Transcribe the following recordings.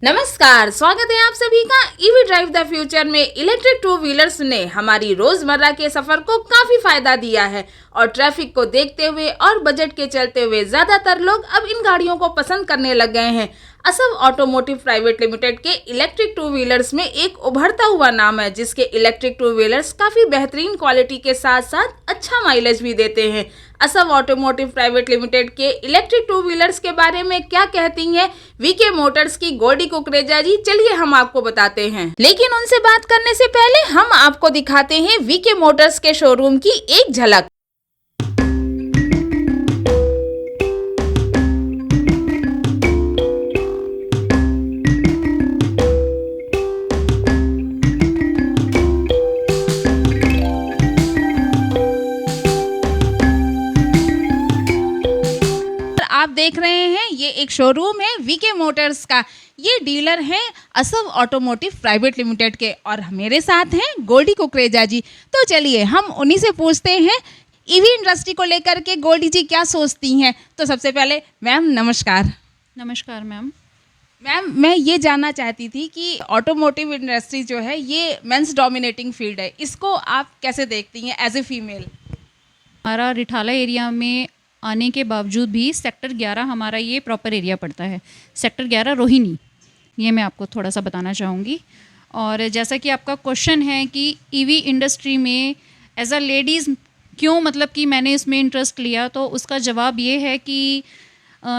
नमस्कार, स्वागत है आप सभी का ईवी ड्राइव द फ्यूचर में। इलेक्ट्रिक टू व्हीलर्स ने हमारी रोजमर्रा के सफर को काफी फायदा दिया है और ट्रैफिक को देखते हुए और बजट के चलते हुए ज्यादातर लोग अब इन गाड़ियों को पसंद करने लग गए हैं। असव ऑटोमोटिव प्राइवेट लिमिटेड के इलेक्ट्रिक टू व्हीलर्स में एक उभरता हुआ नाम है, जिसके इलेक्ट्रिक टू व्हीलर्स काफी बेहतरीन क्वालिटी के साथ साथ अच्छा माइलेज भी देते हैं। असव ऑटोमोटिव प्राइवेट लिमिटेड के इलेक्ट्रिक टू व्हीलर्स के बारे में क्या कहती हैं वीके मोटर्स की गोल्डी कुकरेजा जी, चलिए हम आपको बताते हैं। लेकिन उनसे बात करने से पहले हम आपको दिखाते हैं वीके मोटर्स के शोरूम की एक झलक। आप देख रहे हैं ये एक शोरूम है वीके मोटर्स का। ये डीलर है असव ऑटोमोटिव प्राइवेट लिमिटेड के और मेरे साथ हैं गोल्डी कुकरेजा जी। तो चलिए हम उन्हीं से पूछते हैं ईवी इंडस्ट्री को लेकर के गोल्डी जी क्या सोचती हैं। तो सबसे पहले मैम नमस्कार। नमस्कार मैम। मैम मैं ये जानना चाहती थी कि ऑटोमोटिव इंडस्ट्री जो है ये मेंस डोमिनेटिंग फील्ड है, इसको आप कैसे देखती हैं एज ए फीमेल? हमारा रिठाला एरिया में आने के बावजूद भी सेक्टर 11 हमारा ये प्रॉपर एरिया पड़ता है। सेक्टर 11 रोहिणी, ये मैं आपको थोड़ा सा बताना चाहूँगी। और जैसा कि आपका क्वेश्चन है कि ईवी इंडस्ट्री में एज अ लेडीज़ क्यों मतलब कि मैंने इसमें इंटरेस्ट लिया, तो उसका जवाब ये है कि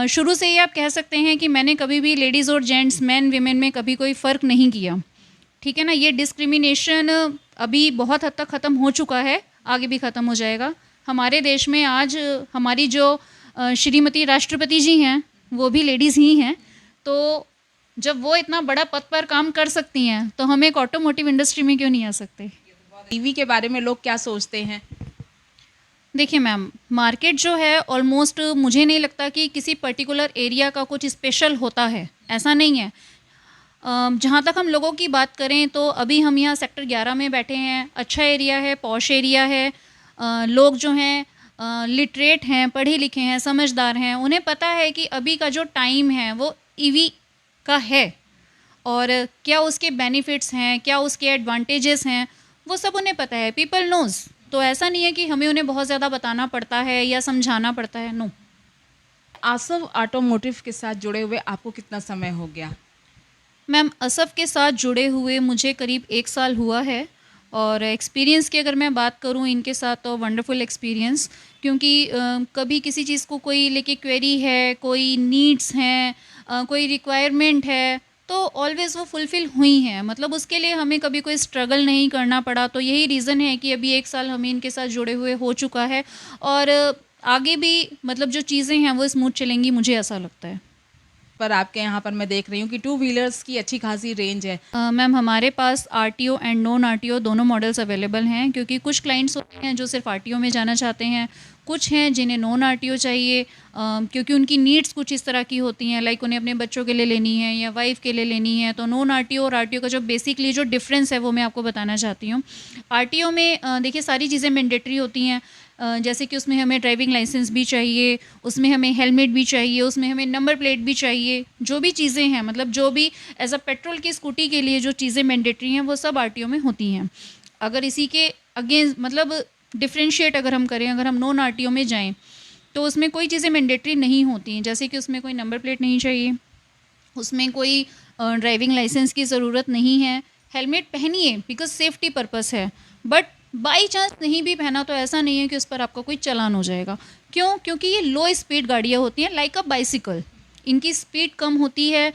शुरू से ही आप कह सकते हैं कि मैंने कभी भी लेडीज़ और जेंट्स, मैन वीमेन में कभी कोई फ़र्क नहीं किया। ठीक है ना। ये डिस्क्रिमिनेशन अभी बहुत हद तक ख़त्म हो चुका है, आगे भी ख़त्म हो जाएगा। हमारे देश में आज हमारी जो श्रीमती राष्ट्रपति जी हैं वो भी लेडीज़ ही हैं। तो जब वो इतना बड़ा पद पर काम कर सकती हैं तो हम एक ऑटोमोटिव इंडस्ट्री में क्यों नहीं आ सकते। ईवी के बारे में लोग क्या सोचते हैं? देखिए मैम, मार्केट जो है ऑलमोस्ट मुझे नहीं लगता कि किसी पर्टिकुलर एरिया का कुछ स्पेशल होता है, ऐसा नहीं है। जहाँ तक हम लोगों की बात करें तो अभी हम यहाँ सेक्टर 11 में बैठे हैं। अच्छा एरिया है, पॉश एरिया है। लोग जो हैं लिटरेट हैं, पढ़े लिखे हैं, समझदार हैं। उन्हें पता है कि अभी का जो टाइम है वो ईवी का है और क्या उसके बेनिफिट्स हैं, क्या उसके एडवांटेजेस हैं, वो सब उन्हें पता है। People knows. तो ऐसा नहीं है कि हमें उन्हें बहुत ज़्यादा बताना पड़ता है या समझाना पड़ता है। नो। असव ऑटोमोटिव के साथ जुड़े हुए आपको कितना समय हो गया? मैम, असव के साथ जुड़े हुए मुझे करीब 1 साल हुआ है। और एक्सपीरियंस की अगर मैं बात करूं इनके साथ तो वंडरफुल एक्सपीरियंस, क्योंकि कभी किसी चीज़ को कोई लेके क्वेरी है, कोई नीड्स हैं, कोई रिक्वायरमेंट है, तो ऑलवेज़ वो फुलफ़िल हुई हैं। मतलब उसके लिए हमें कभी कोई स्ट्रगल नहीं करना पड़ा। तो यही रीज़न है कि अभी 1 साल हमें इनके साथ जुड़े हुए हो चुका है और आगे भी मतलब जो चीज़ें हैं वो स्मूथ चलेंगी, मुझे ऐसा लगता है। पर आपके यहाँ पर मैं देख रही हूँ कि टू व्हीलर्स की अच्छी खासी रेंज है। मैम, हमारे पास आरटीओ एंड नॉन आरटीओ दोनों मॉडल्स अवेलेबल हैं, क्योंकि कुछ क्लाइंट्स होते हैं जो सिर्फ आरटीओ में जाना चाहते हैं, कुछ हैं जिन्हें नॉन आरटीओ चाहिए क्योंकि उनकी नीड्स कुछ इस तरह की होती हैं, लाइक उन्हें अपने बच्चों के लिए लेनी है या वाइफ के लिए लेनी है। तो नॉन आरटीओ और आरटीओ का जो बेसिकली जो डिफरेंस है वो मैं आपको बताना चाहती हूँ। आरटीओ में देखिए सारी चीज़ें मैंडेटरी होती हैं, जैसे कि उसमें हमें ड्राइविंग लाइसेंस भी चाहिए, उसमें हमें हेलमेट भी चाहिए, उसमें हमें नंबर प्लेट भी चाहिए। जो भी चीज़ें हैं, मतलब जो भी एज अ पेट्रोल की स्कूटी के लिए जो चीज़ें मैंडेटरी हैं वो सब आरटीओ में होती हैं। अगर इसी के अगेंस्ट मतलब डिफ्रेंशिएट अगर हम करें, अगर हम नॉन आरटीओ में जाएं तो उसमें कोई चीज़ें मैंडेटरी नहीं होती हैं, जैसे कि उसमें कोई नंबर प्लेट नहीं चाहिए, उसमें कोई ड्राइविंग लाइसेंस की ज़रूरत नहीं है। हेलमेट पहनिए बिकॉज सेफ्टी पर्पस है, बट बाई चांस नहीं भी पहना तो ऐसा नहीं है कि उस पर आपका कोई चालान हो जाएगा। क्यों? क्योंकि ये लो स्पीड गाड़ियाँ होती हैं, लाइक अ बाइसिकल। इनकी स्पीड कम होती है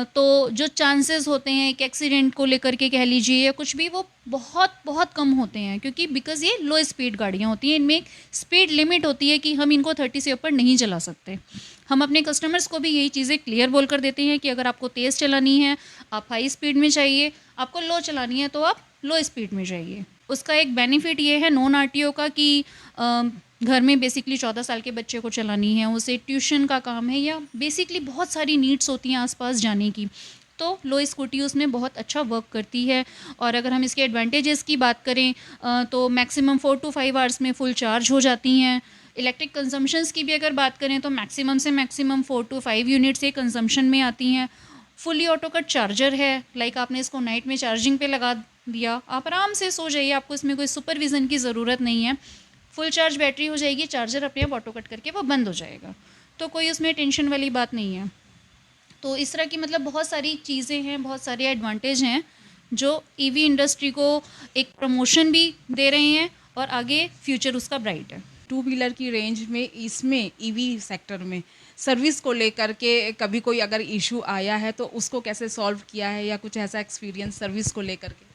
तो जो चांसेस होते हैं एक एक्सीडेंट को लेकर के कह लीजिए या कुछ भी, वो बहुत बहुत कम होते हैं, क्योंकि बिकॉज़ ये लो स्पीड गाड़ियाँ होती हैं। इनमें एक स्पीड लिमिट होती है कि हम इनको 30 से ऊपर नहीं चला सकते। हम अपने कस्टमर्स को भी यही चीज़ें क्लियर बोल कर देते हैं कि अगर आपको तेज़ चलानी है आप हाई स्पीड में चाहिए, आपको लो चलानी है तो आप लो स्पीड में जाइए। उसका एक बेनिफिट ये है नॉन आरटीओ का कि घर में बेसिकली 14 साल के बच्चे को चलानी है, उसे ट्यूशन का काम है या बेसिकली बहुत सारी नीड्स होती हैं आसपास जाने की, तो लो स्कूटी उसमें बहुत अच्छा वर्क करती है। और अगर हम इसके एडवांटेजेस की बात करें तो मैक्सिमम 4 to 5 आवर्स में फुल चार्ज हो जाती हैं। इलेक्ट्रिक कंजम्पशंस की भी अगर बात करें तो मैक्सिमम से मैक्सिमम 4 to 5 यूनिट्स ये कंजम्पशन में आती हैं। फुली ऑटो कट चार्जर है, लाइक आपने इसको नाइट में चार्जिंग पे लगा दिया, आप आराम से सो जाइए, आपको इसमें कोई सुपरविज़न की ज़रूरत नहीं है। फुल चार्ज बैटरी हो जाएगी, चार्जर अपने आप ऑटो कट करके वो बंद हो जाएगा, तो कोई उसमें टेंशन वाली बात नहीं है। तो इस तरह की मतलब बहुत सारी चीज़ें हैं, बहुत सारे एडवांटेज हैं जो ईवी इंडस्ट्री को एक प्रमोशन भी दे रहे हैं और आगे फ्यूचर उसका ब्राइट है। टू व्हीलर की रेंज में इसमें ईवी सेक्टर में सर्विस को लेकर के कभी कोई अगर इशू आया है तो उसको कैसे सॉल्व किया है, या कुछ ऐसा एक्सपीरियंस सर्विस को लेकर के?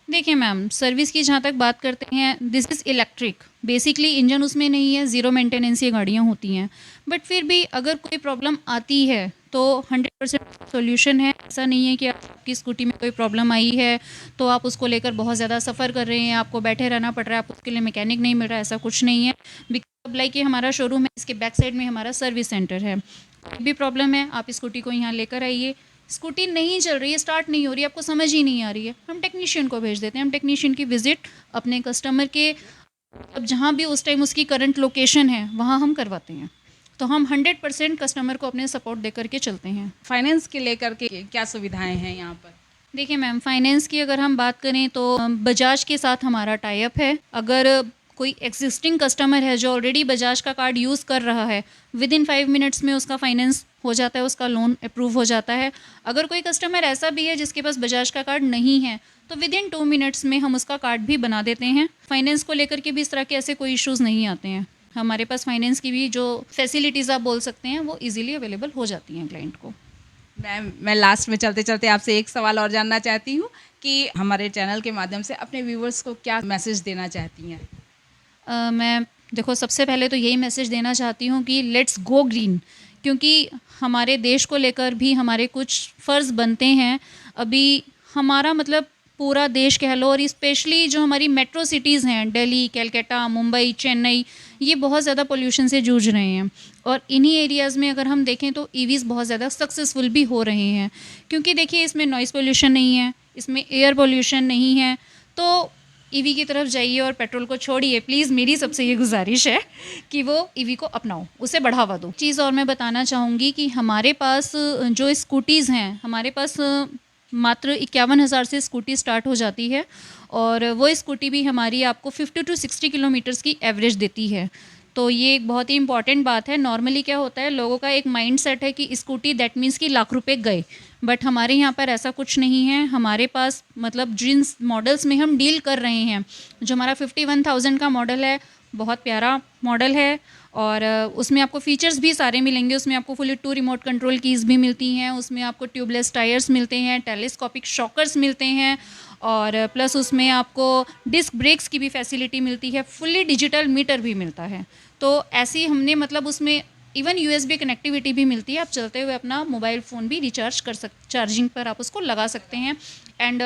देखिए मैम, सर्विस की जहाँ तक बात करते हैं, this is electric, basically engine उसमें नहीं है, ज़ीरो मेंटेनेंस ये गाड़ियाँ होती हैं, बट फिर भी अगर कोई प्रॉब्लम आती है तो 100% सॉल्यूशन है। ऐसा नहीं है कि आपकी स्कूटी में कोई प्रॉब्लम आई है तो आप उसको लेकर बहुत ज़्यादा सफ़र कर रहे हैं, आपको बैठे रहना पड़ रहा है, आप उसके लिए मैकेनिक नहीं मिल रहा है, ऐसा कुछ नहीं है। बिकॉज लाइक ये हमारा शोरूम है, इसके बैक साइड में हमारा सर्विस सेंटर है। कोई भी प्रॉब्लम है, आप स्कूटी को यहाँ लेकर आइए, स्कूटी नहीं चल रही है, स्टार्ट नहीं हो रही है, आपको समझ ही नहीं आ रही है, हम टेक्नीशियन को भेज देते हैं। हम टेक्नीशियन की विज़िट अपने कस्टमर के अब जहाँ भी उस टाइम उसकी करंट लोकेशन है वहाँ हम करवाते हैं। तो हम 100% कस्टमर को अपने सपोर्ट दे करके चलते हैं। फाइनेंस के लेकर के क्या सुविधाएं हैं यहाँ पर? देखिए मैम, फाइनेंस की अगर हम बात करें तो बजाज के साथ हमारा टाई अप है। अगर कोई एग्जिस्टिंग कस्टमर है जो ऑलरेडी बजाज का कार्ड यूज़ कर रहा है, विद इन 5 मिनट्स में उसका फाइनेंस हो जाता है, उसका लोन अप्रूव हो जाता है। अगर कोई कस्टमर ऐसा भी है जिसके पास बजाज का कार्ड नहीं है तो विद इन 2 मिनट्स में हम उसका कार्ड भी बना देते हैं। फाइनेंस को लेकर के भी इस तरह के ऐसे कोई इश्यूज़ नहीं आते हैं। हमारे पास फाइनेंस की भी जो फैसिलिटीज़ आप बोल सकते हैं वो इजीली अवेलेबल हो जाती हैं क्लाइंट को। मैं लास्ट में चलते चलते आपसे एक सवाल और जानना चाहती हूँ कि हमारे चैनल के माध्यम से अपने व्यूवर्स को क्या मैसेज देना चाहती हैं? मैं देखो, सबसे पहले तो यही मैसेज देना चाहती हूँ कि लेट्स गो ग्रीन, क्योंकि हमारे देश को लेकर भी हमारे कुछ फ़र्ज़ बनते हैं। अभी हमारा मतलब पूरा देश कह लो, और स्पेशली जो हमारी मेट्रो सिटीज़ हैं, दिल्ली, कलकत्ता, मुंबई, चेन्नई, ये बहुत ज़्यादा पोल्यूशन से जूझ रहे हैं। और इन्हीं एरियाज़ में अगर हम देखें तो ईवीज़ बहुत ज़्यादा सक्सेसफुल भी हो रहे हैं, क्योंकि देखिए इसमें नॉइज़ पोल्यूशन नहीं है, इसमें एयर पोल्यूशन नहीं है। तो ईवी की तरफ जाइए और पेट्रोल को छोड़िए प्लीज़। मेरी सबसे ये गुजारिश है कि वो ईवी को अपनाओ, उसे बढ़ावा दो। चीज़ और मैं बताना चाहूँगी कि हमारे पास जो स्कूटीज़ हैं, हमारे पास मात्र 51,000 से स्कूटी स्टार्ट हो जाती है, और वो स्कूटी भी हमारी आपको 50 to 60 किलोमीटर्स की एवरेज देती है। तो ये एक बहुत ही इंपॉर्टेंट बात है। नॉर्मली क्या होता है, लोगों का एक माइंड सेट है कि स्कूटी दैट मीन्स कि लाख रुपए गए, बट हमारे यहाँ पर ऐसा कुछ नहीं है। हमारे पास मतलब जिन मॉडल्स में हम डील कर रहे हैं, जो हमारा 51,000 का मॉडल है, बहुत प्यारा मॉडल है, और उसमें आपको फ़ीचर्स भी सारे मिलेंगे। उसमें आपको फुली 2 रिमोट कंट्रोल कीज़ भी मिलती हैं, उसमें आपको ट्यूबलेस टायर्स मिलते हैं, टेलीस्कोपिक शॉकर्स मिलते हैं, और प्लस उसमें आपको डिस्क ब्रेक्स की भी फैसिलिटी मिलती है, फुली डिजिटल मीटर भी मिलता है। तो ऐसी हमने मतलब उसमें इवन USB कनेक्टिविटी भी मिलती है। आप चलते हुए अपना मोबाइल फ़ोन भी रिचार्ज कर चार्जिंग पर आप उसको लगा सकते हैं। एंड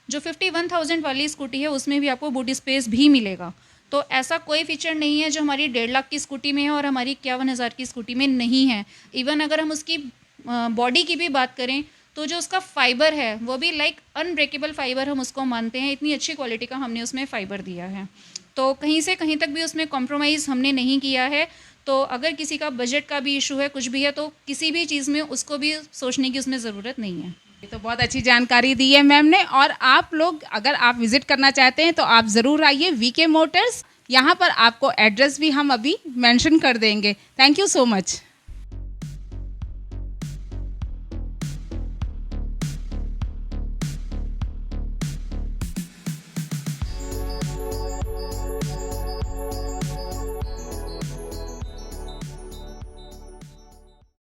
जो 51,000 वाली स्कूटी है उसमें भी आपको बूट स्पेस भी मिलेगा। तो ऐसा कोई फीचर नहीं है जो हमारी 1.5 लाख की स्कूटी में है और हमारी 51,000 की स्कूटी में नहीं है। इवन अगर हम उसकी बॉडी की भी बात करें तो जो उसका फ़ाइबर है वो भी लाइक अनब्रेकेबल फ़ाइबर हम उसको मानते हैं, इतनी अच्छी क्वालिटी का हमने उसमें फ़ाइबर दिया है। तो कहीं से कहीं तक भी उसमें कॉम्प्रोमाइज़ हमने नहीं किया है। तो अगर किसी का बजट का भी इशू है, कुछ भी है, तो किसी भी चीज़ में उसको भी सोचने की उसमें ज़रूरत नहीं है। ये तो बहुत अच्छी जानकारी दी है मैम ने। और आप लोग अगर आप विजिट करना चाहते हैं तो आप ज़रूर आइए VK मोटर्स। यहाँ पर आपको एड्रेस भी हम अभी मेंशन कर देंगे। Thank you so much.